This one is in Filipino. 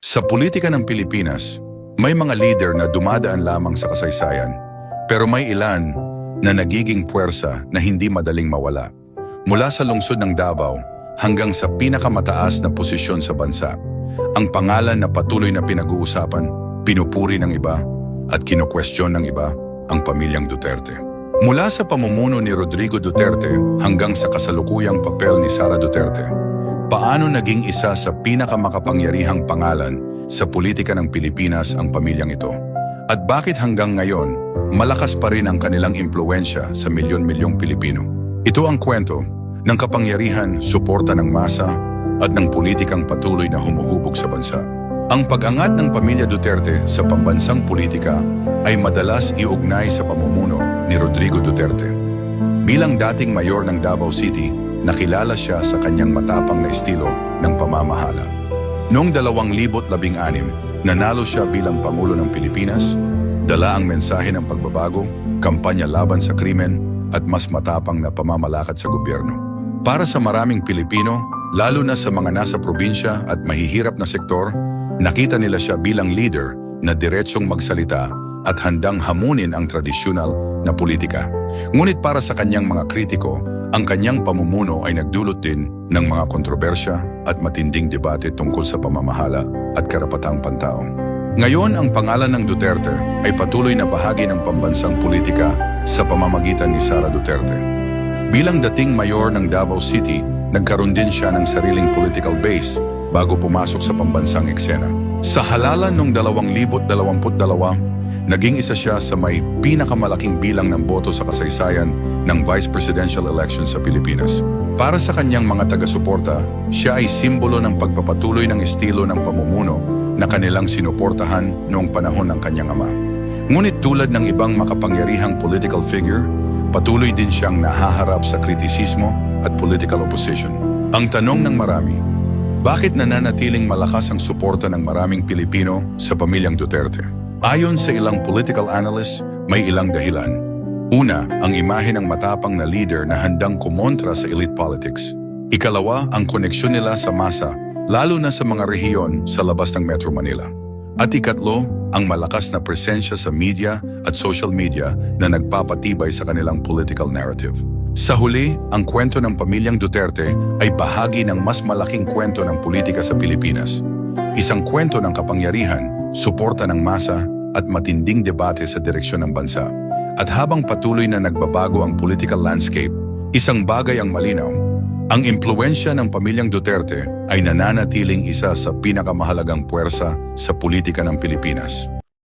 Sa politika ng Pilipinas, may mga leader na dumadaan lamang sa kasaysayan, pero may ilan na nagiging puwersa na hindi madaling mawala. Mula sa lungsod ng Davao hanggang sa pinakamataas na posisyon sa bansa, ang pangalan na patuloy na pinag-uusapan, pinupuri ng iba at kinukwestiyon ng iba ang pamilyang Duterte. Mula sa pamumuno ni Rodrigo Duterte hanggang sa kasalukuyang papel ni Sara Duterte, paano naging isa sa pinakamakapangyarihang pangalan sa politika ng Pilipinas ang pamilyang ito? At bakit hanggang ngayon, malakas pa rin ang kanilang impluwensya sa milyon-milyong Pilipino? Ito ang kwento ng kapangyarihan, suporta ng masa at ng politikang patuloy na humuhubog sa bansa. Ang pag-angat ng pamilya Duterte sa pambansang politika ay madalas iugnay sa pamumuno ni Rodrigo Duterte. Bilang dating mayor ng Davao City, nakilala siya sa kanyang matapang na estilo ng pamamahala. Noong 2016, nanalo siya bilang Pangulo ng Pilipinas, dala ang mensahe ng pagbabago, kampanya laban sa krimen at mas matapang na pamamalakad sa gobyerno. Para sa maraming Pilipino, lalo na sa mga nasa probinsya at mahihirap na sektor, nakita nila siya bilang leader na diretsong magsalita at handang hamunin ang tradisyonal na politika. Ngunit para sa kanyang mga kritiko, ang kanyang pamumuno ay nagdulot din ng mga kontrobersya at matinding debate tungkol sa pamamahala at karapatang pantao. Ngayon, ang pangalan ng Duterte ay patuloy na bahagi ng pambansang politika sa pamamagitan ni Sara Duterte. Bilang dating mayor ng Davao City, nagkaroon din siya ng sariling political base bago pumasok sa pambansang eksena. Sa halalan noong 2022, naging isa siya sa may pinakamalaking bilang ng boto sa kasaysayan ng vice presidential election sa Pilipinas. Para sa kanyang mga taga-suporta, siya ay simbolo ng pagpapatuloy ng estilo ng pamumuno na kanilang sinuportahan noong panahon ng kanyang ama. Ngunit tulad ng ibang makapangyarihang political figure, patuloy din siyang nahaharap sa kritisismo at political opposition. Ang tanong ng marami, bakit nananatiling malakas ang suporta ng maraming Pilipino sa pamilyang Duterte? Ayon sa ilang political analysts, may ilang dahilan. Una, ang imahe ng matapang na leader na handang kumontra sa elite politics. Ikalawa, ang koneksyon nila sa masa, lalo na sa mga rehiyon sa labas ng Metro Manila. At ikatlo, ang malakas na presensya sa media at social media na nagpapatibay sa kanilang political narrative. Sa huli, ang kwento ng pamilyang Duterte ay bahagi ng mas malaking kwento ng politika sa Pilipinas. Isang kwento ng kapangyarihan, suporta ng masa at matinding debate sa direksyon ng bansa. At habang patuloy na nagbabago ang political landscape, isang bagay ang malinaw. Ang impluwensya ng pamilyang Duterte ay nananatiling isa sa pinakamahalagang puwersa sa politika ng Pilipinas.